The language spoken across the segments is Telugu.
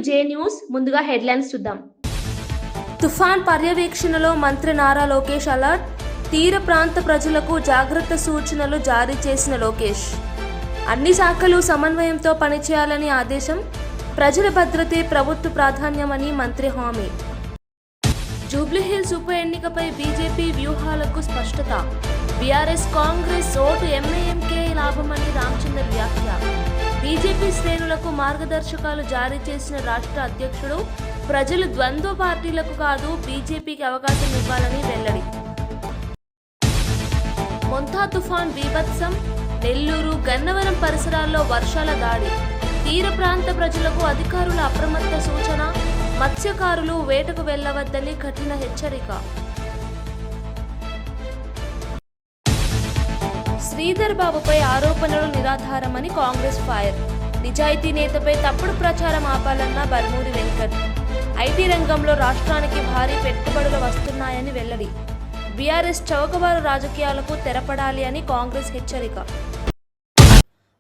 జే న్యూస్. ముందుగా హెడ్లైన్స్ చూద్దాం. తుఫాన్ పర్యవేక్షణలో మంత్రి నారా లోకేష్ అలర్ట్. తీర ప్రాంత ప్రజలకు జాగ్రత్త సూచనలు జారీ చేసిన లోకేష్. అన్ని శాఖలు సమన్వయంతో పనిచేయాలని ఆదేశం. ప్రజల భద్రతే ప్రభుత్వ ప్రాధాన్యమని మంత్రి హామీ. జూబ్లీహిల్స్ ఉప ఎన్నికపై బీజేపీ వ్యూహాలకు స్పష్టత. బీఆర్ఎస్ కాంగ్రెస్ ఓటు ఎంఐఎంకే లాభమని రామచందర్ వ్యాఖ్య. బీజేపీ శ్రేణులకు మార్గదర్శకాలు జారీ చేసిన రాష్ట్ర అధ్యక్షుడు. ప్రజలు ద్వంద్వ పార్టీలకు కాదు బీజేపీకి అవకాశం ఇవ్వాలని వెల్లడి. మొంతా తుఫాన్ బీభత్సం. నెల్లూరు, గన్నవరం పరిసరాల్లో వర్షాల దాడి. తీర ప్రాంత ప్రజలకు అధికారుల అప్రమత్త సూచన. మత్స్యకారులు వేటకు వెళ్లవద్దని కఠిన హెచ్చరిక. శ్రీధర్ బాబుపై ఆరోపణలు నిరాధారమని కాంగ్రెస్ ఫైర్. నిజాయితీ నేతపై తప్పుడు ప్రచారం ఆపాలన్న బల్మూరి వెంకట్. ఐటీ రంగంలో రాష్ట్రానికి భారీ పెట్టుబడులు వస్తున్నాయని వెల్లడి. బీఆర్ఎస్ చౌకబారు రాజకీయాలకు తెరపడాలి అని కాంగ్రెస్ హెచ్చరిక.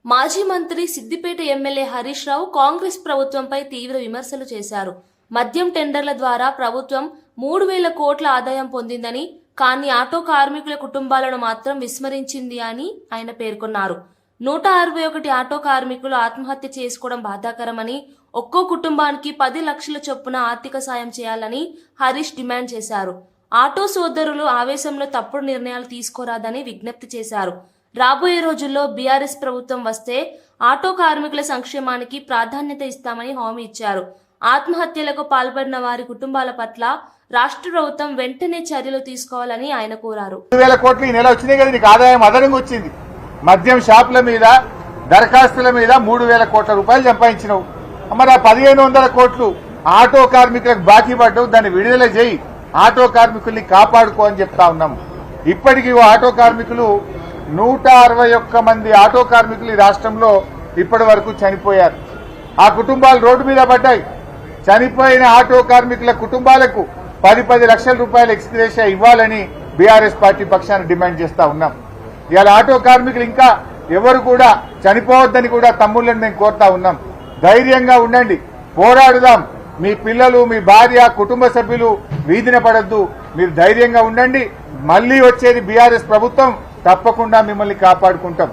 మాజీ మంత్రి సిద్దిపేట ఎమ్మెల్యే హరీష్ రావు కాంగ్రెస్ ప్రభుత్వంపై తీవ్ర విమర్శలు చేశారు. మద్యం టెండర్ల ద్వారా ప్రభుత్వం 3,000 కోట్ల ఆదాయం పొందిందని, కానీ ఆటో కార్మికుల కుటుంబాలను మాత్రం విస్మరించింది అని ఆయన పేర్కొన్నారు. 161 ఆటో కార్మికులు ఆత్మహత్య చేసుకోవడం బాధాకరమని, ఒక్కో కుటుంబానికి 10 లక్షల చొప్పున ఆర్థిక సాయం చేయాలని హరీష్ డిమాండ్ చేశారు. ఆటో సోదరులు ఆవేశంలో తప్పుడు నిర్ణయాలు తీసుకోరాదని విజ్ఞప్తి చేశారు. రాబోయే రోజుల్లో బీఆర్ఎస్ ప్రభుత్వం వస్తే ఆటో కార్మికుల సంక్షేమానికి ప్రాధాన్యత ఇస్తామని హామీ ఇచ్చారు. ఆత్మహత్యలకు పాల్పడిన వారి కుటుంబాల పట్ల రాష్ట్ర ప్రభుత్వం వెంటనే చర్యలు తీసుకోవాలని ఆయన కోరారు. 2,000 కోట్లు ఈ నెల వచ్చినాయి కదా, నీకు ఆదాయం అదనంగా వచ్చింది. మద్యం షాపుల మీద, దరఖాస్తుల మీద 3,000 కోట్ల రూపాయలు సంపాదించినావు. మరి ఆ 1,500 కోట్లు ఆటో కార్మికులకు బాకీ పడ్డావు, దాన్ని విడుదల చేయి, ఆటో కార్మికుల్ని కాపాడుకో అని చెప్తా ఉన్నాం. ఇప్పటికీ ఆటో కార్మికులు 161 మంది ఆటో కార్మికులు ఈ రాష్ట్రంలో ఇప్పటి వరకు చనిపోయారు. ఆ కుటుంబాలు రోడ్డు మీద పడ్డాయి. చనిపోయిన ఆటో కార్మికుల కుటుంబాలకు 10 లక్షల రూపాయల ఎక్స్గ్రేషియా ఇవ్వాలని బీఆర్ఎస్ పార్టీ పక్షాన డిమాండ్ చేస్తా ఉన్నాం. ఇవాళ ఆటో కార్మికులు ఇంకా ఎవరు కూడా చనిపోవద్దని కూడా తమ్ముళ్ళని మేము కోరుతా ఉన్నాం. ధైర్యంగా ఉండండి, పోరాడుదాం. మీ పిల్లలు, మీ భార్య, కుటుంబ సభ్యులు వీధిన పడద్దు. మీరు ధైర్యంగా ఉండండి. మళ్లీ వచ్చేది బీఆర్ఎస్ ప్రభుత్వం, తప్పకుండా మిమ్మల్ని కాపాడుకుంటాం.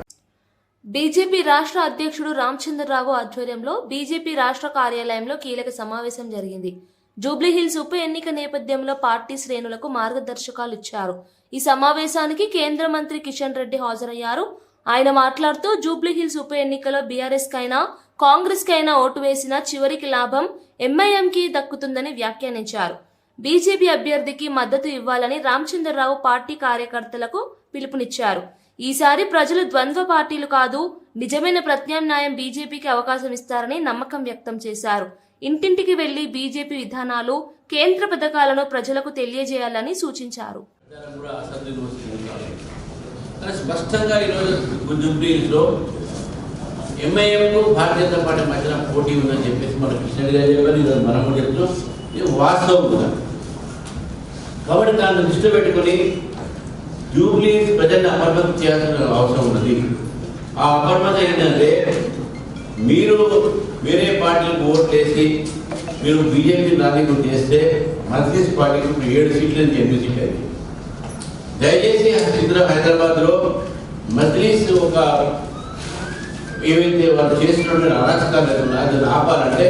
బీజేపీ రాష్ట్ర అధ్యక్షుడు రామచంద్రరావు ఆధ్వర్యంలో బీజేపీ రాష్ట్ర కార్యాలయంలో కీలక సమావేశం జరిగింది. జూబ్లీహిల్స్ ఉప ఎన్నిక నేపథ్యంలో పార్టీ శ్రేణులకు మార్గదర్శకాలు ఇచ్చారు. ఈ సమావేశానికి కేంద్ర మంత్రి కిషన్ రెడ్డి హాజరయ్యారు. ఆయన మాట్లాడుతూ జూబ్లీహిల్స్ ఉప ఎన్నికలో బీఆర్ఎస్ కైనా కాంగ్రెస్ కైనా ఓటు వేసినా చివరికి లాభం ఎంఐఎంకి దక్కుతుందని వ్యాఖ్యానించారు. బీజేపీ అభ్యర్థికి మద్దతు ఇవ్వాలని రామచంద్రరావు పార్టీ కార్యకర్తలకు పిలుపునిచ్చారు. ఈసారి ప్రజలు ద్వంద్వ పార్టీలు కాదు, నిజమైన ప్రత్యామ్నాయం బీజేపీకి అవకాశం ఇస్తారని నమ్మకం వ్యక్తం చేశారు. ఇంటింటికి వెళ్లి బీజేపీ విధానాలు, కేంద్ర పథకాలను ప్రజలకు తెలియజేయాలని సూచించారు. స్పష్టంగా ఈరోజు జూబ్లీహిల్స్లో ఎంఐఎంకు భారతీయ జనతా పార్టీ మధ్యన పోటీ ఉందని చెప్పేసి మన కిషన్ గారు చెప్పారు. ఈరోజు మనం కూడా చెప్తున్నాం, ఇది వాస్తవం కూడా. కాబట్టి దాన్ని దృష్టిలో పెట్టుకుని జూబ్లీహిల్స్ ప్రజల్ని అపరిమతం చేయాల్సిన అవసరం ఉన్నది. ఆ అపరిమతం ఏంటంటే, మీరు వేరే పార్టీలకు ఓట్లు వేసి మీరు బీజేపీ నాయకులు చేస్తే మజ్లిస్ పార్టీకి 7 సీట్లు నుంచి 8 సీట్లు అయింది. దయచేసి హైదరాబాద్లో మజ్లిస్ ఒక ఏవైతే వాళ్ళు చేస్తున్న అరాచకాలు దాన్ని ఆపాలంటే.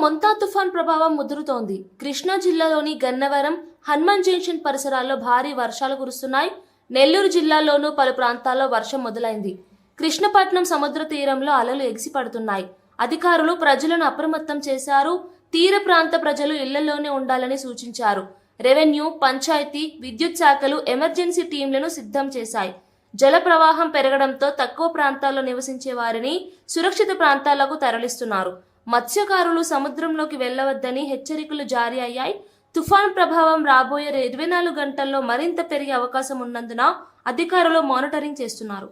మొంతా తుఫాన్ ప్రభావం ముదురుతోంది. కృష్ణా జిల్లాలోని గన్నవరం, హనుమాన్ జంక్షన్ పరిసరాల్లో భారీ వర్షాలు కురుస్తున్నాయి. నెల్లూరు జిల్లాలోనూ పలు ప్రాంతాల్లో వర్షం మొదలైంది. కృష్ణపట్నం సముద్ర తీరంలో అలలు ఎగిసిపడుతున్నాయి. అధికారులు ప్రజలను అప్రమత్తం చేశారు. తీర ప్రాంత ప్రజలు ఇళ్లలోనే ఉండాలని సూచించారు. రెవెన్యూ, పంచాయతీ, విద్యుత్ శాఖలు ఎమర్జెన్సీ టీంలను సిద్ధం చేశాయి. జల ప్రవాహం పెరగడంతో తక్కువ ప్రాంతాల్లో నివసించే వారిని సురక్షిత ప్రాంతాలకు తరలిస్తున్నారు. మత్స్యకారులు సముద్రంలోకి వెళ్లవద్దని హెచ్చరికలు జారీ అయ్యాయి. తుఫాన్ ప్రభావం రాబోయే 24 గంటల్లో మరింత పెరిగే అవకాశం ఉన్నందున అధికారులు మానిటరింగ్ చేస్తున్నారు.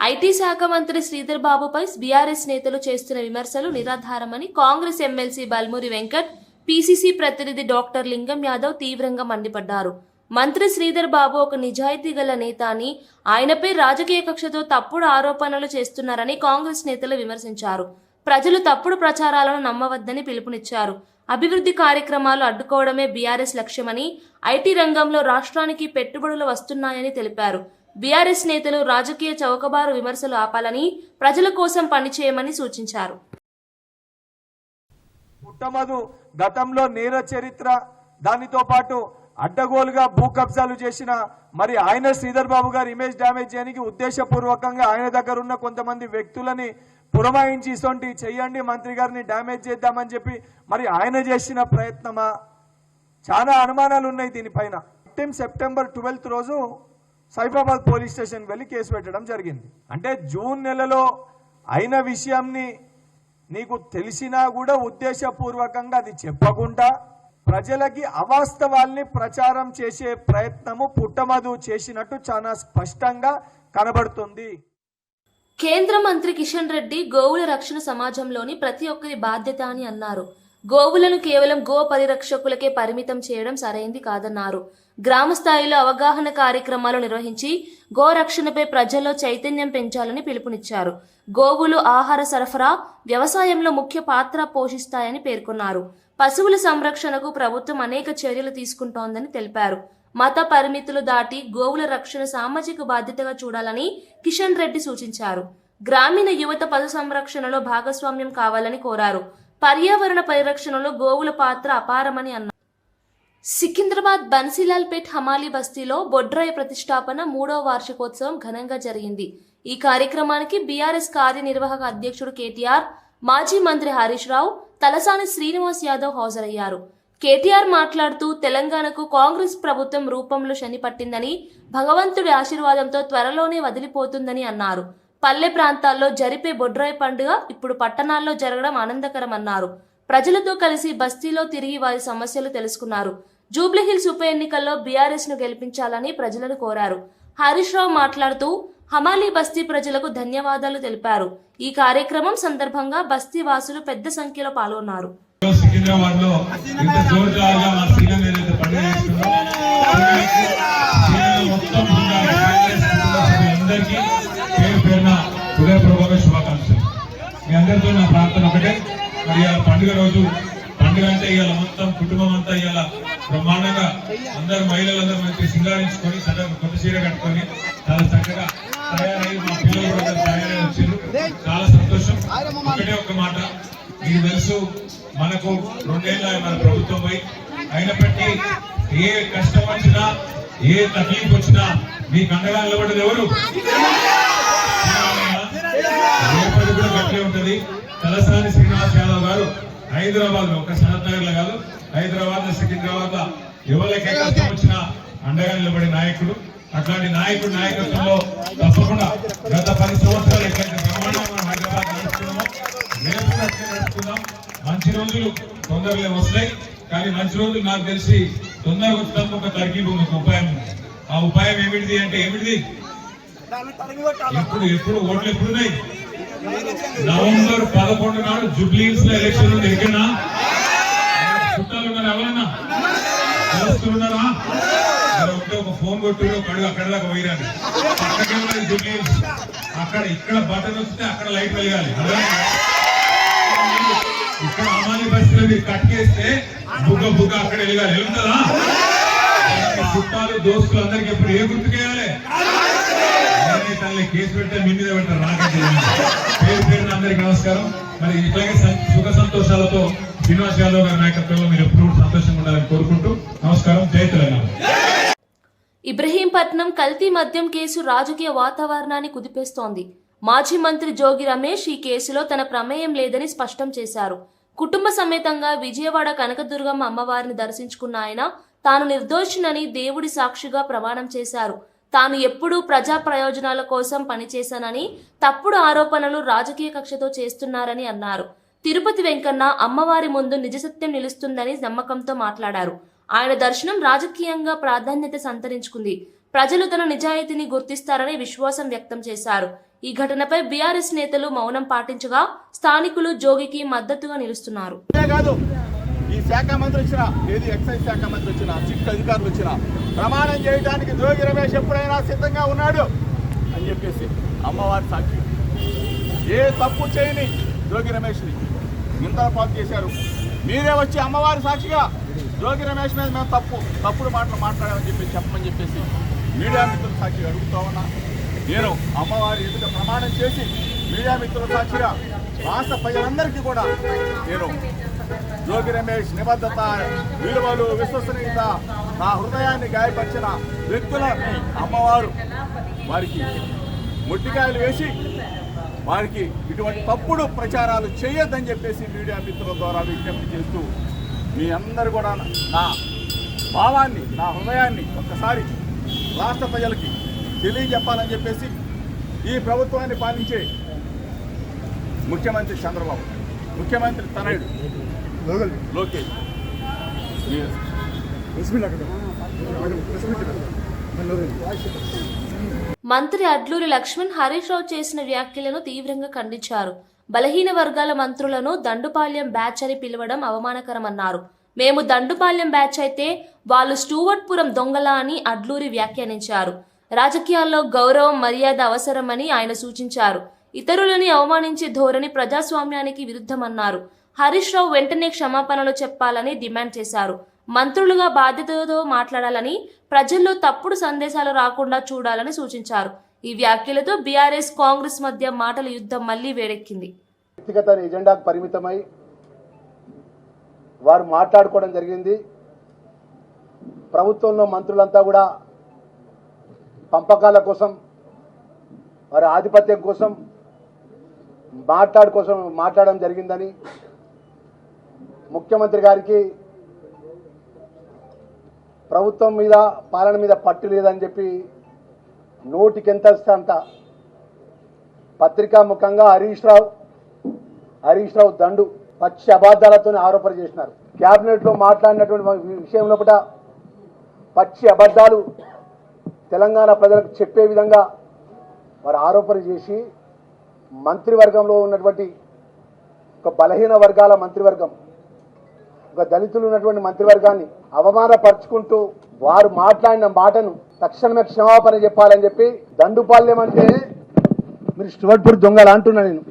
ఐటీ శాఖ మంత్రి శ్రీధర్ బాబుపై బీఆర్ఎస్ నేతలు చేస్తున్న విమర్శలు నిరాధారమని కాంగ్రెస్ ఎమ్మెల్సీ బల్మూరి వెంకట్, పీసీసీ ప్రతినిధి డాక్టర్ లింగం యాదవ్ తీవ్రంగా మండిపడ్డారు. మంత్రి శ్రీధర్ బాబు ఒక నిజాయితీ గల నేత అని, ఆయనపై రాజకీయ కక్షతో తప్పుడు ఆరోపణలు చేస్తున్నారని కాంగ్రెస్ నేతలు విమర్శించారు. ప్రజలు తప్పుడు ప్రచారాలను నమ్మవద్దని పిలుపునిచ్చారు. అభివృద్ధి కార్యక్రమాలు అడ్డుకోవడమే బీఆర్ఎస్ లక్ష్యమని, ఐటీ రంగంలో రాష్ట్రానికి పెట్టుబడులు వస్తున్నాయని తెలిపారు. బీఆర్ఎస్ నేతలు రాజకీయ చౌకబారు విమర్శలు ఆపాలని, ప్రజల కోసం పనిచేయమని సూచించారు. పుట్టమధు గతంలో నేర చరిత్ర, దానితో పాటు అడ్డగోలుగా భూ కబ్జాలు చేసిన మరి ఆయన శ్రీధర్ బాబు గారు ఇమేజ్ డ్యామేజ్ చేయడానికి ఉద్దేశపూర్వకంగా ఆయన దగ్గర ఉన్న కొంతమంది వ్యక్తులని పురమాయించి ఇసొంటి చెయ్యండి మంత్రి గారిని డ్యామేజ్ చేద్దామని చెప్పి మరి ఆయన చేసిన ప్రయత్నమా? చాలా అనుమానాలు ఉన్నాయి దీనిపైన. సెప్టెంబర్ 12 రోజు సైఫాబాద్ పోలీస్ స్టేషన్ వెళ్ళి కేసు పెట్టడం జరిగింది. అంటే జూన్ నెలలో అయిన విషయంని నీకు తెలిసినా కూడా ఉద్దేశపూర్వకంగా అది చెప్పకుండా ప్రజలకి అవాస్తవాల్ని ప్రచారం చేసే ప్రయత్నము పుట్టమధు చేసినట్టు చాలా స్పష్టంగా కనబడుతుంది. కేంద్ర మంత్రి కిషన్ రెడ్డి గోవుల రక్షణ సమాజంలోని ప్రతి ఒక్కరి బాధ్యత అని అన్నారు. గోవులను కేవలం గో పరిరక్షకులకే పరిమితం చేయడం సరైంది కాదన్నారు. గ్రామ స్థాయిలో అవగాహన కార్యక్రమాలు నిర్వహించి గోరక్షణపై ప్రజల్లో చైతన్యం పెంచాలని పిలుపునిచ్చారు. గోవులు ఆహార సరఫరా, వ్యవసాయంలో ముఖ్య పాత్ర పోషిస్తాయని పేర్కొన్నారు. పశువుల సంరక్షణకు ప్రభుత్వం అనేక చర్యలు తీసుకుంటోందని తెలిపారు. మత పరిమితులు దాటి గోవుల రక్షణ సామాజిక బాధ్యతగా చూడాలని కిషన్ రెడ్డి సూచించారు. గ్రామీణ యువత పశు సంరక్షణలో భాగస్వామ్యం కావాలని కోరారు. పర్యావరణ పరిరక్షణలో గోవుల పాత్ర అపారమని అన్నారు. సికింద్రాబాద్ బన్సీలాల్పేట్ హమాలీ బస్తీలో బొడ్రాయి ప్రతిష్టాపన 3వ వార్షికోత్సవం ఘనంగా జరిగింది. ఈ కార్యక్రమానికి బీఆర్ఎస్ కార్యనిర్వాహక అధ్యక్షుడు కేటీఆర్, మాజీ మంత్రి హరీష్ రావు, తలసాని శ్రీనివాస్ యాదవ్ హాజరయ్యారు. కేటీఆర్ మాట్లాడుతూ తెలంగాణకు కాంగ్రెస్ ప్రభుత్వం రూపంలో శని పట్టిందని, భగవంతుడి ఆశీర్వాదంతో త్వరలోనే వదిలిపోతుందని అన్నారు. పల్లె ప్రాంతాల్లో జరిపే బొడ్రాయి పండుగ ఇప్పుడు పట్టణాల్లో జరగడం ఆనందకరమన్నారు. ప్రజలతో కలిసి బస్తీలో తిరిగి వారి సమస్యలు తెలుసుకున్నారు. జూబ్లీహిల్స్ ఉప ఎన్నికల్లో బీఆర్ఎస్ ను గెలిపించాలని ప్రజలను కోరారు. హరీష్ రావు మాట్లాడుతూ హమాలీ బస్తీ ప్రజలకు ధన్యవాదాలు తెలిపారు. ఈ కార్యక్రమం సందర్భంగా బస్తీ వాసులు పెద్ద సంఖ్యలో పాల్గొన్నారు. సికింద్రాబాద్ లో ఇంత జోరుగా మా సీఎం ఏదైతే పండుగ చేస్తుందో మొత్తం అందరికీ పేరు పేరున హృదయపూర్వక శుభాకాంక్షలు. మీ అందరితో నా ప్రార్థన ఒకటే, మరి ఇవాళ పండుగ రోజు, పండుగ అంటే ఇవాళ మొత్తం కుటుంబం అంతా ఇవాళ బ్రహ్మాండంగా అందరు మహిళలందరూ మంచి సింగారించుకొని చక్కగా కొత్త చీర కట్టుకొని చాలా చక్కగా తయారై మా పిల్లలు కూడా తయారై వచ్చారు. చాలా సంతోషం. ఒకటే ఒక మాట, మీకు తెలుసు మనకు 2 ఏళ్ళ మన ప్రభుత్వం పోయి అయినప్పటికీ ఏ కష్టం వచ్చినా ఏ తక్లీఫ్ వచ్చినా మీకు అండగా నిలబడ్డది ఎవరు? రేపటి కూడా గట్లే ఉంటది. తలసాని శ్రీనివాస్ యాదవ్ గారు హైదరాబాద్ లో, ఒక సనత్ నగర్ లో కాదు, హైదరాబాద్ సికింద్రాబాద్ లో ఎవరికి ఏ కష్టం వచ్చినా అండగా నిలబడే నాయకుడు. అట్లాంటి నాయకుడు నాయకత్వంలో తప్పకుండా గత 10 సంవత్సరాలు ఎట్లయితే బ్రహ్మాండంగా మనం హైదరాబాద్ నడుస్తున్నామో రేపు నడుచుకుందాం. మంచి రోజులు తొందరగా వస్తాయి, కానీ మంచి రోజులు నాకు తెలిసి తొందరగా వచ్చడానికి ఒక తగ్గింపు, ఒక ఉపాయం. ఆ ఉపాయం ఏమిటిది అంటే ఏమిటిది? ఎప్పుడు ఓట్లు ఎప్పుడున్నాయి? నవంబర్ 11 నాడు జూబ్లీహిల్స్ లో ఎలక్షన్ ఉంది. ఎక్కడన్నా చుట్టాలు ఉన్నారు? ఎవరన్నా కలుస్తున్నారా? ఉంటే ఒక ఫోన్ కొట్టు, ఒక అడుగు అక్కడ దాకా పోయిరాలి. పక్కకే జూబ్లీహిల్స్, అక్కడ ఇక్కడ బటన్ వస్తే అక్కడ లైట్ వెలగాలి. ఇక్కడ అమాలి బస్సులో మీరు కట్టేస్తే బుగ్గ అక్కడ వెలగాలి. వెలుగుతుందా? చుట్టాలు దోస్తులు అందరికి ఎప్పుడు ఏ గుర్తుకేయాలి? తల్లి కేసు పెడితే మీ మీద పెడతారు, నాకంటే. పేరు పేరున అందరికి నమస్కారం. మరి ఇట్లాగే సుఖ సంతోషాలతో శ్రీనివాస్ యాదవ్ గారి నాయకత్వంలో మీరు ఎప్పుడు సంతోషంగా ఉండాలని కోరుకుంటూ నమస్కారం. జై తెలంగాణ. ఇబ్రహీంపట్నం కల్తీ మద్యం కేసు రాజకీయ వాతావరణాన్ని కుదిపేస్తోంది. మాజీ మంత్రి జోగి రమేష్ ఈ కేసులో తన ప్రమేయం లేదని స్పష్టం చేశారు. కుటుంబ సమేతంగా విజయవాడ కనకదుర్గమ్మ అమ్మవారిని దర్శించుకున్న ఆయన తాను నిర్దోషినని దేవుడి సాక్షిగా ప్రమాణం చేశారు. తాను ఎప్పుడూ ప్రజా ప్రయోజనాల కోసం పనిచేశానని, తప్పుడు ఆరోపణలు రాజకీయ కక్షతో చేస్తున్నారని అన్నారు. తిరుపతి వెంకన్న అమ్మవారి ముందు నిజసత్యం నిలుస్తుందని నమ్మకంతో మాట్లాడారు. ఆయన దర్శనం రాజకీయంగా ప్రాధాన్యత సంతరించుకుంది. ప్రజలు తన నిజాయితీని గుర్తిస్తారని విశ్వాసం వ్యక్తం చేశారు. ఈ ఘటనపై బీఆర్ఎస్ నేతలు మౌనం పాటించగా స్థానికులు జోగికి మద్దతుగా నిలుస్తున్నారు. కాదు ఈ శాఖ మంత్రి వచ్చిన ఏది ఎక్సైజ్ శాఖ మంత్రి వచ్చిన సిట్ అధికారులు వచ్చిన ప్రమాణం చేయడానికి జోగి రమేష్ ఎప్పుడైనా సిద్ధంగా ఉన్నాడు అని చెప్పేసి అమ్మవారి సాక్షి ఏ తప్పు చేయని జోగి రమేష్ని నిందల పాలు చేశారు. మీరే వచ్చి అమ్మవారి సాక్షిగా జోగి రమేష్ మీద మేము తప్పుడు మాటలు మాట్లాడామని చెప్పమని చెప్పేసి మీడియా మిత్రుల సాక్షిగా అడుగుతా ఉన్నా. నేను అమ్మవారి ఎదుట ప్రమాణం చేసి మీడియా మిత్రుల సాక్షిగా రాష్ట్ర ప్రజలందరికీ కూడా నేను జోగి రమేష్ నిబద్ధత, విలువలు, విశ్వసనీయత, నా హృదయాన్ని గాయపరిచిన వ్యక్తులని అమ్మవారు వారికి ముట్టికాయలు వేసి వారికి ఇటువంటి తప్పుడు ప్రచారాలు చేయొద్దని చెప్పేసి మీడియా మిత్రుల ద్వారా విజ్ఞప్తి చేస్తూ మీ అందరూ కూడా నా భావాన్ని, నా హృదయాన్ని ఒక్కసారి రాష్ట్ర ప్రజలకి తెలియజెప్పాలని చెప్పేసి ఈ ప్రభుత్వాన్ని పాలించే ముఖ్యమంత్రి చంద్రబాబు, ముఖ్యమంత్రి తనయుడు లోకేష్ మంత్రి అడ్లూరి లక్ష్మణ్ హరీష్ రావు చేసిన వ్యాఖ్యలను తీవ్రంగా ఖండించారు. బలహీన వర్గాల మంత్రులను దండుపాళ్యం బ్యాచ్ అని పిలవడం అవమానకరమన్నారు. మేము దండుపాళ్యం బ్యాచ్ అయితే వాళ్ళు స్టూవర్ట్పురం దొంగలా అని అడ్లూరి వ్యాఖ్యానించారు. రాజకీయాల్లో గౌరవం, మర్యాద అవసరమని ఆయన సూచించారు. ఇతరులని అవమానించే ధోరణి ప్రజాస్వామ్యానికి విరుద్ధమన్నారు. హరీష్ రావు వెంటనే క్షమాపణలు చెప్పాలని డిమాండ్ చేశారు. మంత్రులుగా బాధ్యతతో మాట్లాడాలని, ప్రజల్లో తప్పుడు సందేశాలు రాకుండా చూడాలని సూచించారు. ఈ వ్యాఖ్యలతో బీఆర్ఎస్ కాంగ్రెస్ మధ్య మాటల యుద్ధం మళ్లీ వేడెక్కింది. వ్యక్తిగత ఎజెండాకు పరిమితమై వారు మాట్లాడుకోవడం జరిగింది. ప్రభుత్వంలో మంత్రులంతా కూడా పంపకాల కోసం, వారి ఆధిపత్యం కోసం మాట్లాడడం జరిగిందని ముఖ్యమంత్రి గారికి ప్రభుత్వం మీద, పాలన మీద పట్టు లేదని చెప్పి నోటికి ఎంత వస్తే అంత పత్రికా ముఖంగా హరీష్ రావు దండు పచ్చి అబద్ధాలతో ఆరోపణ చేసినారు. క్యాబినెట్ లో మాట్లాడినటువంటి విషయం లోపల పచ్చి అబద్ధాలు తెలంగాణ ప్రజలకు చెప్పే విధంగా వారు ఆరోపణ చేసి మంత్రివర్గంలో ఉన్నటువంటి ఒక బలహీన వర్గాల మంత్రివర్గం, ఒక దళితులు ఉన్నటువంటి మంత్రివర్గాన్ని అవమానపరుచుకుంటూ వారు మాట్లాడిన మాటను తక్షణమే క్షమాపణ చెప్పాలని చెప్పి, దండుపాళ్యం అంటే మీరు స్టువర్ట్పూర్ దొంగలా అంటున్నా. నేను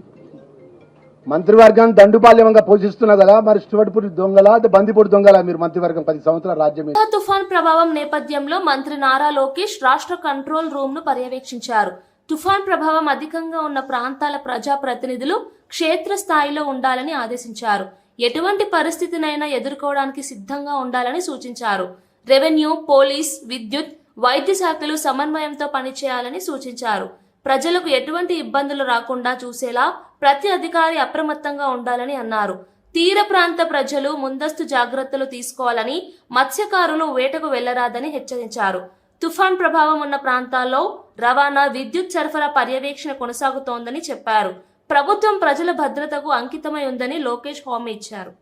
మంత్రివర్గాన్ని దండుపాళ్యంగా పోషిస్తున్నా కదా, మరి స్టువర్ట్పూర్ దొంగలా, బందిపూడి దొంగలా మీరు మంత్రివర్గం 10 సంవత్సరాల రాజ్యం. తుఫాన్ ప్రభావం నేపథ్యంలో మంత్రి నారా లోకేష్ రాష్ట్ర కంట్రోల్ రూమ్ ను పర్యవేక్షించారు. తుఫాన్ ప్రభావం అధికంగా ఉన్న ప్రాంతాల ప్రజాప్రతినిధులు క్షేత్రస్థాయిలో ఉండాలని ఆదేశించారు. ఎటువంటి పరిస్థితినైనా ఎదుర్కోవడానికి సిద్ధంగా ఉండాలని సూచించారు. రెవెన్యూ, పోలీస్, విద్యుత్, వైద్య శాఖలు సమన్వయంతో పనిచేయాలని సూచించారు. ప్రజలకు ఎటువంటి ఇబ్బందులు రాకుండా చూసేలా ప్రతి అధికారి అప్రమత్తంగా ఉండాలని అన్నారు. తీర ప్రాంత ప్రజలు ముందస్తు జాగ్రత్తలు తీసుకోవాలని, మత్స్యకారులు వేటకు వెళ్లరాదని హెచ్చరించారు. తుఫాన్ ప్రభావం ఉన్న ప్రాంతాల్లో రవాణా, విద్యుత్ సరఫరా పర్యవేక్షణ కొనసాగుతోందని చెప్పారు. ప్రభుత్వం ప్రజల భద్రతకు అంకితమై ఉందని లోకేష్ హామీ ఇచ్చారు.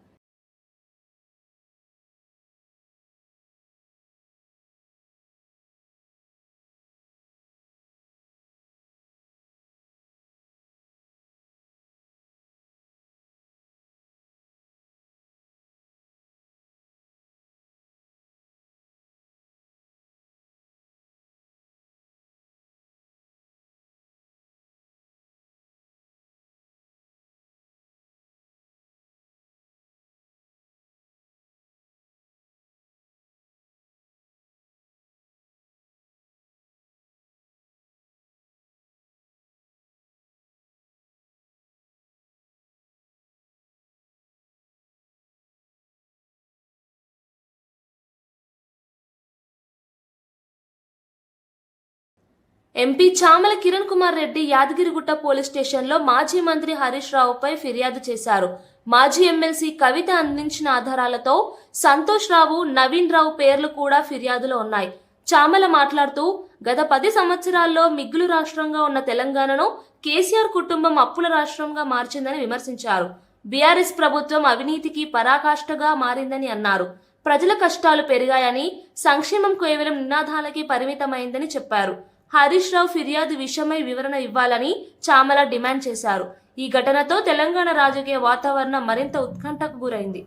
ఎంపీ చామల కిరణ్ కుమార్ రెడ్డి యాదగిరిగుట్ట పోలీస్ స్టేషన్లో మాజీ మంత్రి హరీష్ రావుపై ఫిర్యాదు చేశారు. మాజీ ఎమ్మెల్సీ కవిత అందించిన ఆధారాలతో సంతోష్ రావు, నవీన్ రావు పేర్లు కూడా ఫిర్యాదులో ఉన్నాయి. చామల మాట్లాడుతూ గత 10 సంవత్సరాల్లో మిగులు రాష్ట్రంగా ఉన్న తెలంగాణను కేసీఆర్ కుటుంబం అప్పుల రాష్ట్రంగా మార్చిందని విమర్శించారు. బీఆర్ఎస్ ప్రభుత్వం అవినీతికి పరాకాష్ఠగా మారిందని అన్నారు. ప్రజల కష్టాలు పెరిగాయని, సంక్షేమం కేవలం నినాదాలకి పరిమితమైందని చెప్పారు. హరీష్ రావు ఫిర్యాదు విషయమై వివరణ ఇవ్వాలని చామల డిమాండ్ చేశారు. ఈ ఘటనతో తెలంగాణ రాజకీయ వాతావరణం మరింత ఉత్కంఠకు గురైంది.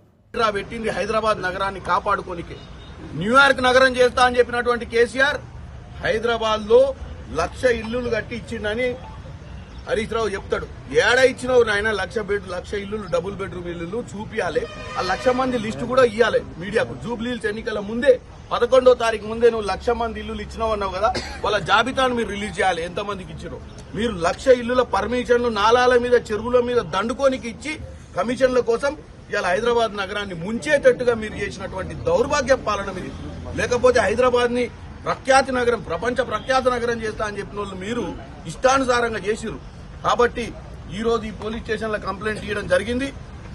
పెట్టింది హైదరాబాద్ నగరాన్ని కాపాడుకోనికే. న్యూయార్క్ నగరం చేస్తా అని చెప్పినటువంటి కేసీఆర్ హైదరాబాద్ లో 1,00,000 ఇల్లులు కట్టి ఇచ్చిందని హరీష్ రావు చెప్తాడు. ఏడా ఇచ్చినావు నాయన 1,00,000 ఇల్లులు, డబుల్ బెడ్రూమ్ ఇల్లులు చూపియాలి. ఆ 1,00,000 మంది లిస్టు కూడా ఇవ్వాలి మీడియాకు. జూబ్లీహిల్స్ ఎన్నికల ముందే 11వ తారీఖు ముందే నువ్వు 1,00,000 మంది ఇల్లులు ఇచ్చినావు అన్నావు కదా, వాళ్ళ జాబితాను మీరు రిలీజ్ చేయాలి. ఎంతమందికి ఇచ్చినావు మీరు? 1,00,000 ఇల్లుల పర్మిషన్లు నాలాల మీద, చెరువుల మీద దండుకోనికి ఇచ్చి కమిషన్ల కోసం ఇవాళ హైదరాబాద్ నగరాన్ని ముంచేటట్టుగా మీరు చేసినటువంటి దౌర్భాగ్య పాలన మీది. లేకపోతే హైదరాబాద్ ని ప్రఖ్యాతి నగరం, ప్రపంచ ప్రఖ్యాత నగరం చేస్తా అని చెప్పిన వాళ్ళు మీరు ఇష్టానుసారంగా చేసిరు. కాబట్టి ఈ రోజు ఈ పోలీస్ స్టేషన్ లో కంప్లైంట్ ఇవ్వడం జరిగింది.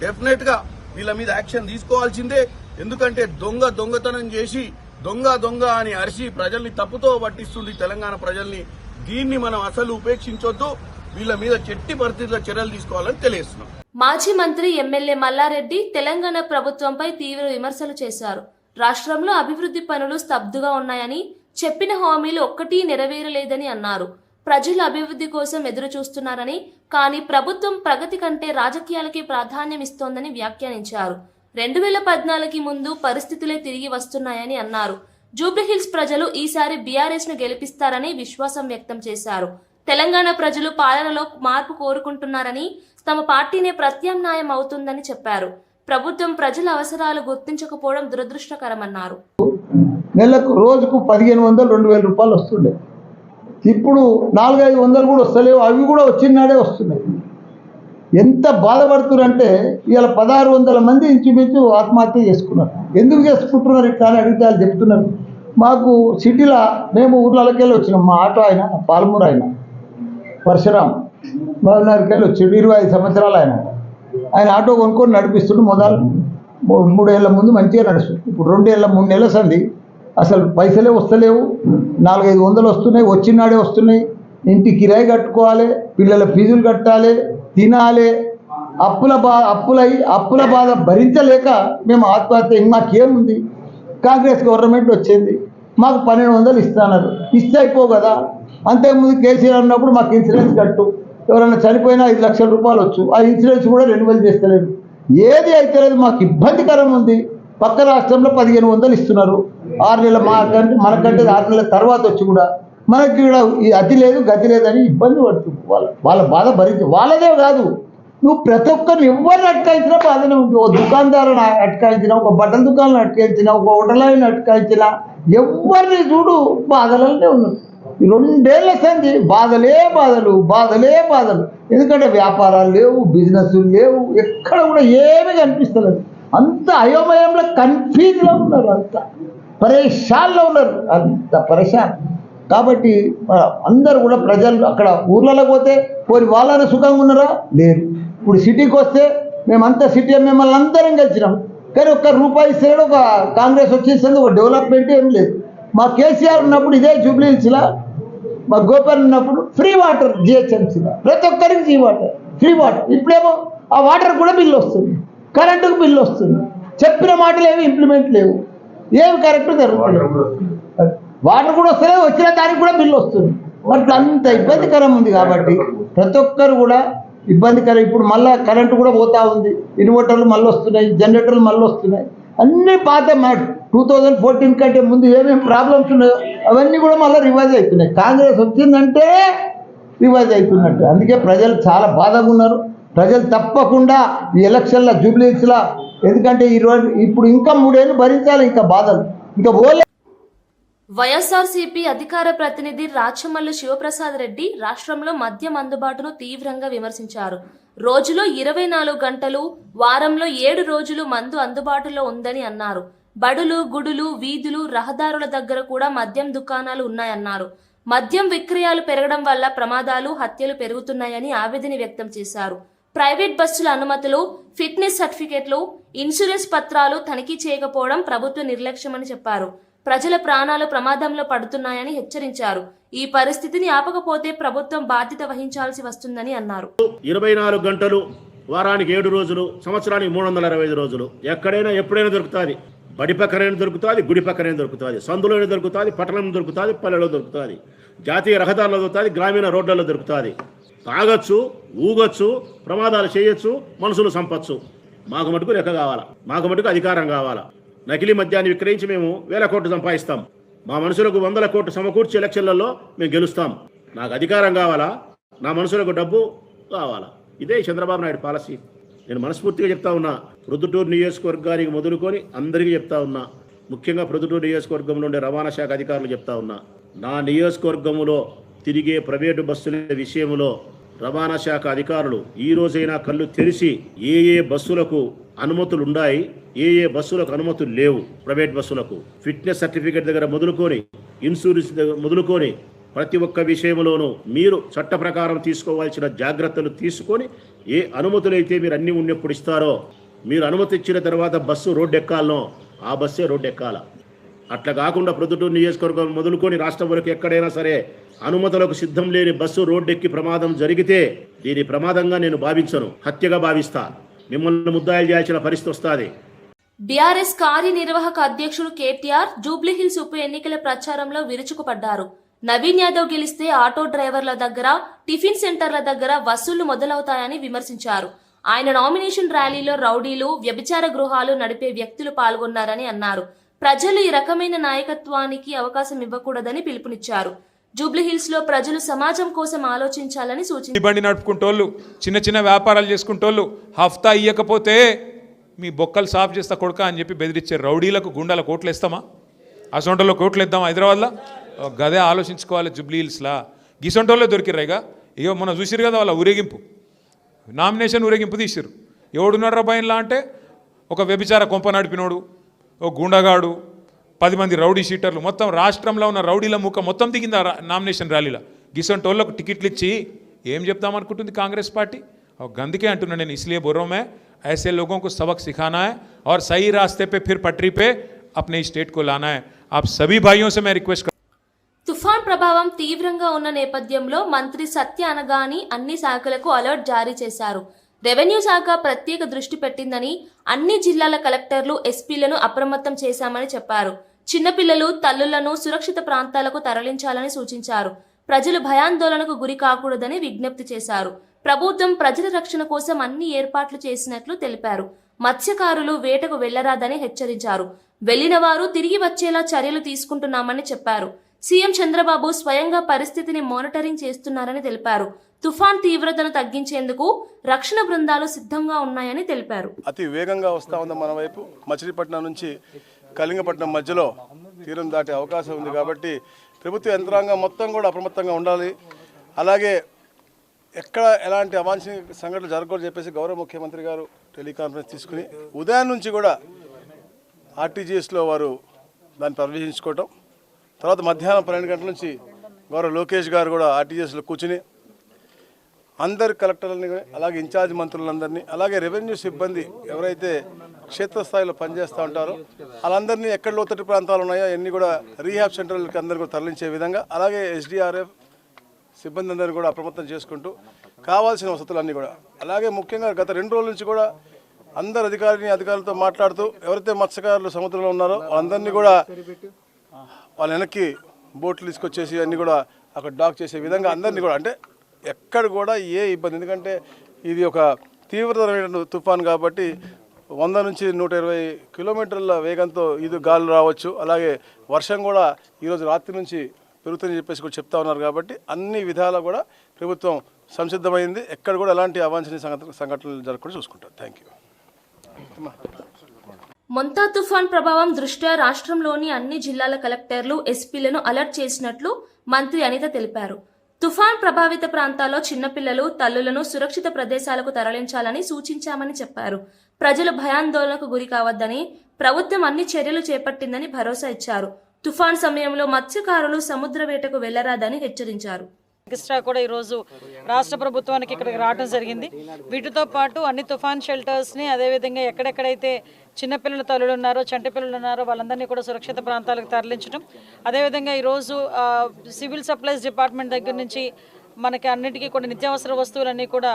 డెఫినెట్ గా వీళ్ళ మీద యాక్షన్ తీసుకోవాల్సిందే. ఎందుకంటే దొంగతనం చేసి దొంగ అని అరిచి ప్రజల్ని తప్పుతో పట్టిస్తుంది తెలంగాణ ప్రజల్ని. దీన్ని మనం అసలు ఉపేక్షించొద్దు. వీళ్ళ మీద చెట్టి పరిస్థితుల్లో చర్యలు తీసుకోవాలని తెలియజేస్తున్నాం. మాజీ మంత్రి ఎమ్మెల్యే మల్లారెడ్డి తెలంగాణ ప్రభుత్వంపై తీవ్ర విమర్శలు చేశారు. రాష్ట్రంలో అభివృద్ధి పనులు స్తబ్దుగా ఉన్నాయని, చెప్పిన హామీలు ఒక్కటీ నెరవేరలేదని అన్నారు. ప్రజలు అభివృద్ధి కోసం ఎదురు చూస్తున్నారని, కానీ ప్రభుత్వం ప్రగతి కంటే రాజకీయాలకి ప్రాధాన్యం ఇస్తోందని వ్యాఖ్యానించారు. 2014కి ముందు పరిస్థితులే తిరిగి వస్తున్నాయని అన్నారు. జూబ్లీహిల్స్ ప్రజలు ఈసారి బీఆర్ఎస్ ను గెలిపిస్తారని విశ్వాసం వ్యక్తం చేశారు. తెలంగాణ ప్రజలు పాలనలో మార్పు కోరుకుంటున్నారని, తమ పార్టీనే ప్రత్యామ్నాయం అవుతుందని చెప్పారు. ప్రభుత్వం ప్రజల అవసరాలు గుర్తించకపోవడం దురదృష్టకరమన్నారు. నెలకు రోజుకు 1,500-2,000 రూపాయలు వస్తుండే. ఇప్పుడు 400-500 కూడా వస్తలేవు. అవి కూడా వచ్చినాడే వస్తున్నాయి. ఎంత బాధపడుతున్నారంటే ఇవాళ 1,600 మంది ఇంచుమించు ఆత్మహత్య చేసుకున్నారు. ఎందుకు చేసుకుంటున్నారు ఇట్లా అని అడిగితే వాళ్ళు చెప్తున్నారు, మాకు సిటీలో మేము ఊర్లకి వెళ్ళి వచ్చినాం. మా ఆటో ఆయన పాలమూరు ఆయన పరశురామ్ మహబూబ్నగర్కి వెళ్ళి వచ్చాడు. 25 సంవత్సరాలు ఆయన ఆటో కొనుక్కొని నడిపిస్తుంటే మొదలు 3 ఏళ్ల ముందు మంచిగా నడుస్తుంది. ఇప్పుడు 2 ఏళ్ళ 3 నెలల సంది అసలు పైసలే వస్తలేవు. 400-500 వస్తున్నాయి, వచ్చినాడే వస్తున్నాయి. ఇంటి కిరాయి కట్టుకోవాలి, పిల్లల ఫీజులు కట్టాలి, తినాలి. అప్పుల బాధ భరించలేక మేము ఆత్మహత్య. మాకేముంది, కాంగ్రెస్ గవర్నమెంట్ వచ్చింది, మాకు 1,200 ఇస్తున్నారు, ఇస్తే అయిపో కదా. అంతకుముందు కేసీఆర్ ఉన్నప్పుడు మాకు ఇన్సూరెన్స్ కట్టు, ఎవరైనా చనిపోయినా 5 లక్షల రూపాయలు వచ్చు, ఆ ఇన్సూరెన్స్ కూడా రెన్యువల్ చేస్తలేదు. ఏది అయితే లేదు, మాకు ఇబ్బందికరం ఉంది. పక్క రాష్ట్రంలో 1,500 ఇస్తున్నారు 6 నెలల, మనకంటే 6 నెలల తర్వాత వచ్చి కూడా మనకి కూడా అతి లేదు గతి లేదని ఇబ్బంది పడుతుంది. వాళ్ళ బాధ భరించి వాళ్ళదే కాదు, నువ్వు ప్రతి ఒక్కరిని ఎవరిని అటకాయించినా బాధనే ఉంది. ఓ దుకాణదారుని అటకాయించినా, ఒక బట్టల దుకాణాలను అటకాయించినా, ఒక హోటల్ని అటకాయించినా, ఎవరిని చూడు బాధలనే ఉన్నారు. 2 ఏళ్ల సంది బాధలే బాధలు. ఎందుకంటే వ్యాపారాలు లేవు, బిజినెస్లు లేవు, ఎక్కడ కూడా ఏమీ కనిపిస్తలేదు. అంత అయోమయంలో కన్ఫ్యూజ్లో ఉన్నారు, అంత పరేషాన్లో ఉన్నారు, అంత పరేషాన్. కాబట్టి అందరూ కూడా ప్రజలు అక్కడ ఊర్లలో పోతే పోయి వాళ్ళని సుఖంగా ఉన్నారా? లేరు. ఇప్పుడు సిటీకి వస్తే మేమంతా సిటీ మిమ్మల్ని అందరం గెలిచినాం, కానీ ఒక్క రూపాయి ఇస్తాడు. ఒక కాంగ్రెస్ వచ్చేసింది, ఒక డెవలప్మెంట్ ఏం లేదు. మా కేసీఆర్ ఉన్నప్పుడు ఇదే జూబ్లీహిల్స్లో, మా గోపాల్ ఉన్నప్పుడు ఫ్రీ వాటర్ జిహెచ్ఎంసీలో ప్రతి ఒక్కరికి ఫ్రీ వాటర్. ఇప్పుడేమో ఆ వాటర్ కూడా బిల్లు వస్తుంది, కరెంటుకు బిల్లు వస్తుంది. చెప్పిన మాటలు ఏమి ఇంప్లిమెంట్ లేవు, ఏమి కరెక్ట్ జరుగుతుంది. వాటర్ కూడా వస్తలే, వచ్చిన దానికి కూడా బిల్లు వస్తుంది. మరి అంత ఇబ్బందికరం ఉంది. కాబట్టి ప్రతి ఒక్కరు కూడా ఇబ్బందికరం. ఇప్పుడు మళ్ళీ కరెంటు కూడా పోతా ఉంది, ఇన్వర్టర్లు మళ్ళీ వస్తున్నాయి, జనరేటర్లు మళ్ళీ వస్తున్నాయి. అన్నీ పాత 2014 కంటే ముందు ఏమేమి ప్రాబ్లమ్స్ ఉన్నాయో అవన్నీ కూడా మళ్ళీ రివైజ్ అవుతున్నాయి. కాంగ్రెస్ వచ్చిందంటే రివైజ్ అవుతున్నట్టు. అందుకే ప్రజలు చాలా బాధగా ఉన్నారు. ప్రజలు తప్పకుండా ఈ ఎలక్షన్ల జూబ్లీహిల్స్లో, ఎందుకంటే ఇప్పుడు ఇంకా 3 ఏళ్ళు భరించాలి, ఇంకా బాధలు ఇంకా పోలే. వైఎస్ఆర్సీపీ అధికార ప్రతినిధి రాచమల్లు శివప్రసాద్ రెడ్డి రాష్ట్రంలో మద్యం అందుబాటును తీవ్రంగా విమర్శించారు. రోజులో 24 గంటలు, వారంలో 7 రోజులు మందు అందుబాటులో ఉందని అన్నారు. బడులు, గుడులు, వీధులు, రహదారుల దగ్గర కూడా మద్యం దుకాణాలు ఉన్నాయన్నారు. మద్యం విక్రయాలు పెరగడం వల్ల ప్రమాదాలు, హత్యలు పెరుగుతున్నాయని ఆవేదన వ్యక్తం చేశారు. ప్రైవేట్ బస్సుల అనుమతులు, ఫిట్నెస్ సర్టిఫికెట్లు, ఇన్సూరెన్స్ పత్రాలు తనిఖీ చేయకపోవడం ప్రభుత్వ నిర్లక్ష్యమని చెప్పారు. ప్రజల ప్రాణాలు ప్రమాదంలో పడుతున్నాయని హెచ్చరించారు. ఈ పరిస్థితిని ఆపకపోతే ప్రభుత్వం బాధ్యత వహించాల్సి వస్తుందని అన్నారు. 24 గంటలు, వారానికి 7 రోజులు, సంవత్సరానికి 365 రోజులు, ఎక్కడైనా ఎప్పుడైనా దొరుకుతుంది. బడి పక్కనే దొరుకుతుంది, గుడి పక్కనే దొరుకుతుంది, సందులోనే దొరుకుతుంది, పట్టణంలో దొరుకుతుంది, పల్లెలో దొరుకుతుంది, జాతీయ రహదారుల్లో దొరుకుతుంది, గ్రామీణ రోడ్లలో దొరుకుతుంది. తాగొచ్చు, ఊగొచ్చు, ప్రమాదాలు చేయొచ్చు, మనుషులు చంపచ్చు. మాకు మటుకు లెక్క కావాలా, మాకు మటుకు అధికారం కావాలా. నకిలీ మద్యాన్ని విక్రయించి మేము 1000 కోట్లు సంపాదిస్తాం. మా మనుషులకు 100 కోట్లు సమకూర్చి ఎలక్షన్లలో మేము గెలుస్తాం. నాకు అధికారం కావాలా, నా మనుషులకు డబ్బు కావాలా. ఇదే చంద్రబాబు నాయుడు పాలసీ. నేను మనస్ఫూర్తిగా చెప్తా ఉన్నా. ప్రొద్దుటూరు నియోజకవర్గానికి మొదలుకొని అందరికీ చెప్తా ఉన్నా. ముఖ్యంగా ప్రొద్దుటూరు నియోజకవర్గంలో ఉండే రవాణా శాఖ అధికారులు చెప్తా ఉన్నా. నా నియోజకవర్గంలో తిరిగే ప్రైవేటు బస్సుల విషయంలో రవాణా శాఖ అధికారులు ఈ రోజైనా కళ్ళు తెరిచి ఏ ఏ బస్సులకు అనుమతులు ఉన్నాయి, ఏ ఏ బస్సులకు అనుమతులు లేవు, ప్రైవేట్ బస్సులకు ఫిట్నెస్ సర్టిఫికేట్ దగ్గర మొదలుకొని ఇన్సూరెన్స్ దగ్గర మొదలుకొని ప్రతి ఒక్క విషయంలోనూ మీరు చట్ట ప్రకారం తీసుకోవాల్సిన జాగ్రత్తలు తీసుకొని ఏ అనుమతులైతే మీరు అన్ని ఉన్నప్పుడు ఇస్తారో, మీరు అనుమతి ఇచ్చిన తర్వాత బస్సు రోడ్డు ఎక్కాలనో ఆ బస్సే రోడ్డు ఎక్కాల. అట్లా కాకుండా ప్రొద్దుటూరు నియోజకవర్గం మొదలుకొని రాష్ట్రం వరకు ఎక్కడైనా సరే అనుమతులకు సిద్ధం లేని బస్సు రోడ్డెక్కి ప్రమాదం జరిగితే దీని ప్రమాదంగా నేను భావించను, హత్యగా భావిస్తా. మిమ్మల్ని ముద్దాయిలు చేయాల్సిన పరిస్థితి వస్తుంది. బీఆర్ఎస్ కార్యనిర్వాహక అధ్యక్షుడు కేటీఆర్ జూబ్లీహిల్స్ ఉప ఎన్నికల ప్రచారంలో విరుచుకుపడ్డారు. నవీన్ యాదవ్ గెలిస్తే ఆటో డ్రైవర్ల దగ్గర, టిఫిన్ సెంటర్ల దగ్గర వసూళ్లు మొదలవుతాయని విమర్శించారు. ఆయన నామినేషన్ ర్యాలీలో రౌడీలు, వ్యభిచార గృహాలు నడిపే వ్యక్తులు పాల్గొన్నారని అన్నారు. ప్రజలు ఈ రకమైన నాయకత్వానికి అవకాశం ఇవ్వకూడదని పిలుపునిచ్చారు. జూబ్లీహిల్స్ లో ప్రజలు సమాజం కోసం ఆలోచించాలని సూచించారు. బండి నడుపుకుంటోళ్ళు, చిన్న చిన్న వ్యాపారాలు చేసుకుంటోళ్ళు హఫ్తా ఇయ్యకపోతే మీ బొక్కలు సాఫ్ చేస్తా కొడుక అని చెప్పి బెదిరించే రౌడీలకు, గుండాల కోట్లు వేస్తామా? అసొంటోళ్ళు కోట్లు వేద్దాం హైదరాబాద్లో? గదే ఆలోచించుకోవాలి. జూబ్లీహిల్స్లా గిసొంటోళ్ళే దొరికిర్రైగా. ఇగో మొన్న చూసిరు కదా వాళ్ళ ఊరేగింపు, నామినేషన్ ఊరేగింపు తీసిరు. ఎవడున్నాడు రబాయిన్లా అంటే ఒక వ్యభిచార కొంప నడిపినోడు, ఓ గుండగాడు, 10 మంది రౌడీ షీటర్లు, మొత్తం రాష్ట్రంలో ఉన్న రౌడీల ముఖ మొత్తం దిగింది ఆ నామినేషన్ ర్యాలీలో. గిసొంటోళ్ళకు టికెట్లు ఇచ్చి ఏం చెప్తామనుకుంటుంది కాంగ్రెస్ పార్టీ? గందుకే అంటున్నా నేను, इसलिए बोल रहा हूं मैं, ऐसे लोगों को सबक सिखाना है और सही रास्ते पे फिर पटरी पे अपने स्टेट को लाना है. आप सभी भाइयों से मैं रिक्वेस्ट తుఫాన్ ప్రభావం తీవ్రంగా ఉన్న నేపథ్యంలో మంత్రి సత్య అనగాని అన్ని శాఖలకు అలర్ట్ జారీ చేశారు. రెవెన్యూ శాఖ ప్రత్యేక దృష్టి పెట్టిందని, అన్ని జిల్లాల కలెక్టర్లు, ఎస్పీలను అప్రమత్తం చేశామని చెప్పారు. చిన్నపిల్లలు, తల్లులను సురక్షిత ప్రాంతాలకు తరలించాలని సూచించారు. ప్రజలు భయాందోళనకు గురి కాకూడదని విజ్ఞప్తి చేశారు. ప్రభుత్వం ప్రజల రక్షణ కోసం అన్ని ఏర్పాట్లు చేసినట్లు తెలిపారు. మత్స్యకారులు వేటకు వెళ్లరాదని హెచ్చరించారు. వెళ్లిన వారు తిరిగి వచ్చేలా చర్యలు తీసుకుంటున్నామని చెప్పారు. సీఎం చంద్రబాబు స్వయంగా పరిస్థితిని మానిటరింగ్ చేస్తున్నారని తెలిపారు. తుఫాన్ తీవ్రతను తగ్గించేందుకు రక్షణ బృందాలు సిద్ధంగా ఉన్నాయని తెలిపారు. అతి వేగంగా వస్తూ ఉంది మన వైపు. మచిలీపట్నం నుంచి కళింగపట్నం మధ్యలో తీరం దాటే అవకాశం ఉంది కాబట్టి ప్రభుత్వ యంత్రాంగం మొత్తం కూడా అప్రమత్తంగా ఉండాలి. అలాగే ఎక్కడ ఎలాంటి అవాంఛనీయ సంఘటనలు జరగకూడదు చెప్పేసి గౌరవ ముఖ్యమంత్రి గారు టెలికాన్ఫరెన్స్ తీసుకుని ఉదయం నుంచి కూడా ఆర్టీజీఎస్లో వారు దాన్ని పర్యవేక్షించుకోవటం, తర్వాత మధ్యాహ్నం 12 గంటల నుంచి గౌరవ లోకేష్ గారు కూడా ఆర్టీజీఎస్లో కూర్చుని అందరు కలెక్టర్లని, అలాగే ఇన్ఛార్జ్ మంత్రులందరినీ, అలాగే రెవెన్యూ సిబ్బంది ఎవరైతే క్షేత్రస్థాయిలో పనిచేస్తూ ఉంటారో వాళ్ళందరినీ ఎక్కడ లోతట్టు ప్రాంతాలు ఉన్నాయో అన్నీ కూడా రీహాబ్ సెంటర్లకి అందరూ కూడా తరలించే విధంగా, అలాగే ఎస్డీఆర్ఎఫ్ సిబ్బంది అందరినీ కూడా అప్రమత్తం చేసుకుంటూ కావాల్సిన వసతులన్నీ కూడా, అలాగే ముఖ్యంగా గత 2 రోజుల నుంచి కూడా అందరు అధికారులతో మాట్లాడుతూ ఎవరైతే మత్స్యకారులు సముద్రంలో ఉన్నారో వాళ్ళందరినీ కూడా వాళ్ళ వెనక్కి బోట్లు తీసుకొచ్చేసి అన్నీ కూడా అక్కడ డాక్ చేసే విధంగా అందరినీ కూడా, అంటే ఎక్కడ కూడా ఏ ఇబ్బంది, ఎందుకంటే ఇది ఒక తీవ్రతరమైన తుఫాన్ కాబట్టి 100 నుంచి 120 కిలోమీటర్ల వేగంతో ఇది గాలు రావచ్చు. అలాగే వర్షం కూడా ఈరోజు రాత్రి నుంచి పెరుగుతుందని చెప్పేసి కూడా చెప్తా ఉన్నారు. కాబట్టి అన్ని విధాలా కూడా ప్రభుత్వం సంసిద్ధమైంది. ఎక్కడ కూడా ఎలాంటి అవాంఛనీయ సంఘటనలు జరగకుండా చూసుకుంటారు. Thank you. మొంతా తుఫాన్ ప్రభావం దృష్ట్యా రాష్ట్రంలోని అన్ని జిల్లాల కలెక్టర్లు, ఎస్పీలను అలర్ట్ చేసినట్లు మంత్రి అనిత తెలిపారు. తుఫాన్ ప్రభావిత ప్రాంతాల్లో చిన్నపిల్లలు, తల్లులను సురక్షిత ప్రదేశాలకు తరలించాలని సూచించామని చెప్పారు. ప్రజలు భయాందోళనకు గురి కావద్దని, ప్రభుత్వం అన్ని చర్యలు చేపట్టిందని భరోసా ఇచ్చారు. తుఫాన్ సమయంలో మత్స్యకారులు సముద్ర వేటకు వెళ్లరాదని హెచ్చరించారు. ఎక్స్ట్రా కూడా ఈరోజు రాష్ట్ర ప్రభుత్వానికి ఇక్కడికి రావడం జరిగింది. వీటితో పాటు అన్ని తుఫాన్ షెల్టర్స్ని, అదేవిధంగా ఎక్కడెక్కడైతే చిన్నపిల్లల తల్లులు ఉన్నారో, చంటి పిల్లలు ఉన్నారో వాళ్ళందరినీ కూడా సురక్షిత ప్రాంతాలకు తరలించడం, అదేవిధంగా ఈరోజు సివిల్ సప్లైస్ డిపార్ట్మెంట్ దగ్గర నుంచి మనకి అన్నిటికీ కూడా నిత్యావసర వస్తువులన్నీ కూడా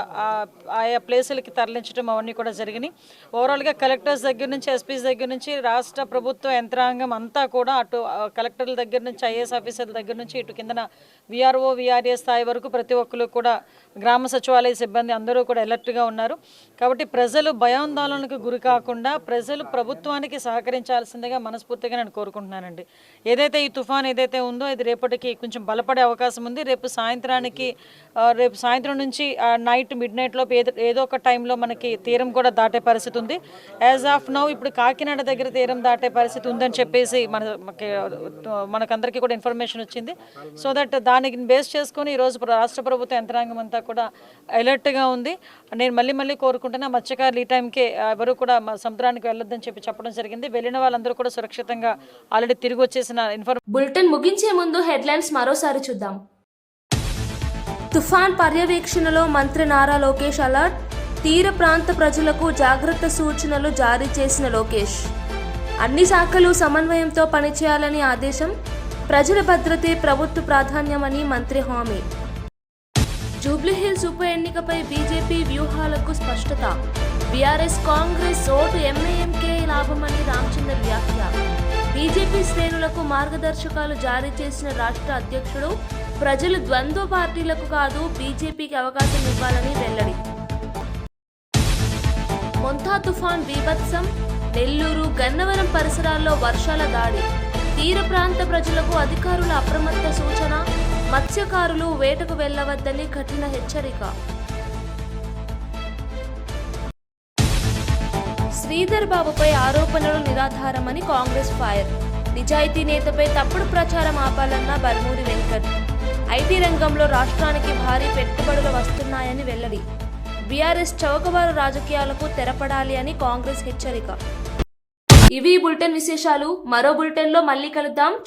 ఆయా ప్లేసులకి తరలించడం అవన్నీ కూడా జరిగినాయి. ఓవరాల్గా కలెక్టర్స్ దగ్గర నుంచి, ఎస్పీస్ దగ్గర నుంచి, రాష్ట్ర ప్రభుత్వ యంత్రాంగం అంతా కూడా అటు కలెక్టర్ల దగ్గర నుంచి, ఐఏఎస్ ఆఫీసర్ల దగ్గర నుంచి ఇటు కిందన విఆర్ఓ, విఆర్ఏ స్థాయి వరకు ప్రతి ఒక్కరు కూడా, గ్రామ సచివాలయ సిబ్బంది అందరూ కూడా అలర్ట్గా ఉన్నారు. కాబట్టి ప్రజలు భయాందోళనకు గురి కాకుండా ప్రజలు ప్రభుత్వానికి సహకరించాల్సిందిగా మనస్ఫూర్తిగా నేను కోరుకుంటున్నానండి. ఏదైతే ఈ తుఫాన్ ఏదైతే ఉందో ఇది రేపటికి కొంచెం బలపడే అవకాశం ఉంది. రేపు సాయంత్రం నుంచి నైట్ మిడ్-నైట్ లోపు ఏదో ఒక టైంలో మనకి తీరం కూడా దాటే పరిస్థితి ఉంది. యాజ్ ఆఫ్ నౌ ఇప్పుడు కాకినాడ దగ్గర తీరం దాటే పరిస్థితి ఉందని చెప్పేసి మనకందరికీ కూడా ఇన్ఫర్మేషన్ వచ్చింది. సో దట్ దానికి బేస్ చేసుకుని ఈరోజు రాష్ట్ర ప్రభుత్వ యంత్రాంగం అంతా కూడా అలర్ట్గా ఉంది. నేను మళ్ళీ కోరుకుంటున్నా మత్స్యకారులు ఈ టైంకి ఎవరు కూడా సముద్రానికి వెళ్ళొద్దని చెప్పడం జరిగింది. వెళ్ళిన వాళ్ళందరూ కూడా సురక్షితంగా ఆల్రెడీ తిరిగి వచ్చేసిన బులెటిన్ ముగించే ముందు హెడ్లైన్స్ మరోసారి చూద్దాం. తుఫాన్ పర్యవేక్షణలో మంత్రి నారా లోకేష్ అలర్ట్. తీర ప్రాంత ప్రజలకు జాగ్రత్త సూచనలు జారీ చేసిన లోకేష్. అన్ని శాఖలు సమన్వయంతో పనిచేయాలని ఆదేశం. ప్రజల భద్రతే ప్రభుత్వ ప్రాధాన్యమని మంత్రి హామీ. జూబ్లీహిల్స్ ఉప ఎన్నికపై బీజేపీ వ్యూహాలకు స్పష్టత. బీఆర్ఎస్ కాంగ్రెస్ ఓటు ఎంఐఎంకే లాభమని రామచందర్ వ్యాఖ్య. బీజేపీ శ్రేణులకు మార్గదర్శకాలు జారీ చేసిన రాష్ట్ర అధ్యక్షుడు. ప్రజలు ద్వంద్వ పార్టీలకు కాదు బీజేపీకి అవకాశం ఇవ్వాలని వెల్లడి. మొంతా తుఫాన్ బీభత్సం. నెల్లూరు, గన్నవరం పరిసరాల్లో వర్షాల దాడి. తీర ప్రాంత ప్రజలకు అధికారుల అప్రమత్త సూచన. మత్స్యకారులు వేటకు వెళ్లవద్దని కఠిన హెచ్చరిక. శ్రీధర్ బాబుపై ఆరోపణలు నిరాధారమని కాంగ్రెస్ ఫైర్. నిజాయితీ నేతపై తప్పుడు ప్రచారం ఆపాలన్న బల్మూరి వెంకట్. ఐటీ రంగంలో రాష్ట్రానికి భారీ పెట్టుబడులు వస్తున్నాయని వెల్లడి. బీఆర్ఎస్ చౌకబారు రాజకీయాలకు తెరపడాలి అని కాంగ్రెస్ హెచ్చరిక. ఇవి బులెటిన్ విశేషాలు. మరో బులెటిన్లో మళ్ళీ కలుద్దాం.